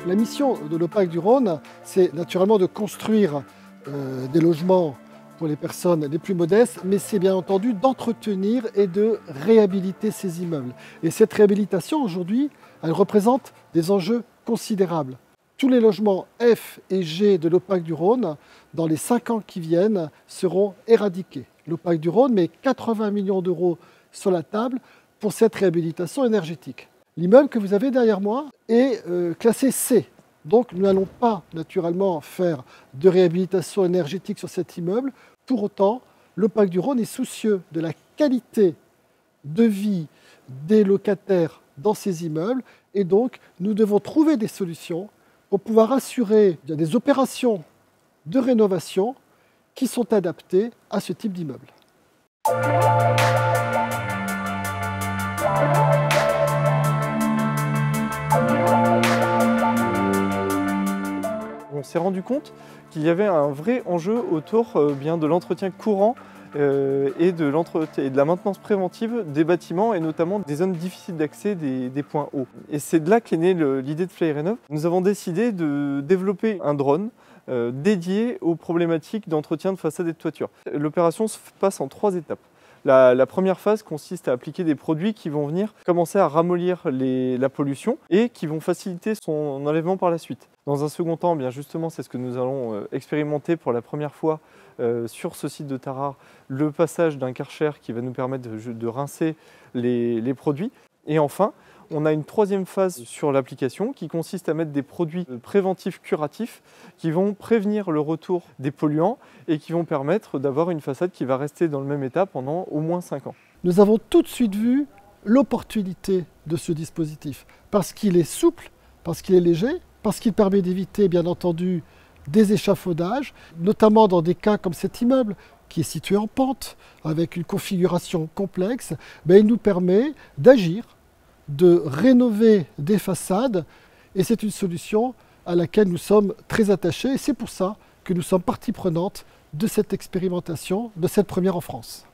La mission de l'OPAC du Rhône, c'est naturellement de construire des logements pour les personnes les plus modestes, mais c'est bien entendu d'entretenir et de réhabiliter ces immeubles. Et cette réhabilitation, aujourd'hui, elle représente des enjeux considérables. Tous les logements F et G de l'OPAC du Rhône, dans les 5 ans qui viennent, seront éradiqués. L'OPAC du Rhône met 80 millions d'euros sur la table pour cette réhabilitation énergétique. L'immeuble que vous avez derrière moi est classé C. Donc nous n'allons pas naturellement faire de réhabilitation énergétique sur cet immeuble. Pour autant, l'OPAC du Rhône est soucieux de la qualité de vie des locataires dans ces immeubles et donc nous devons trouver des solutions pour pouvoir assurer des opérations de rénovation qui sont adaptées à ce type d'immeuble. On s'est rendu compte qu'il y avait un vrai enjeu autour de l'entretien courant et de la maintenance préventive des bâtiments et notamment des zones difficiles d'accès des points hauts. Et c'est de là qu'est née l'idée de Flyrénov. Nous avons décidé de développer un drone dédié aux problématiques d'entretien de façade et de toiture. L'opération se passe en 3 étapes. La première phase consiste à appliquer des produits qui vont venir commencer à ramollir la pollution et qui vont faciliter son enlèvement par la suite. Dans un second temps, bien justement, c'est ce que nous allons expérimenter pour la première fois sur ce site de Tarare, le passage d'un Karcher qui va nous permettre de rincer les produits. Et enfin, on a une 3e phase sur l'application qui consiste à mettre des produits préventifs curatifs qui vont prévenir le retour des polluants et qui vont permettre d'avoir une façade qui va rester dans le même état pendant au moins 5 ans. Nous avons tout de suite vu l'opportunité de ce dispositif parce qu'il est souple, parce qu'il est léger, parce qu'il permet d'éviter bien entendu des échafaudages, notamment dans des cas comme cet immeuble qui est situé en pente avec une configuration complexe. Il nous permet d'agir, de rénover des façades et c'est une solution à laquelle nous sommes très attachés et c'est pour ça que nous sommes partie prenante de cette expérimentation, de cette première en France.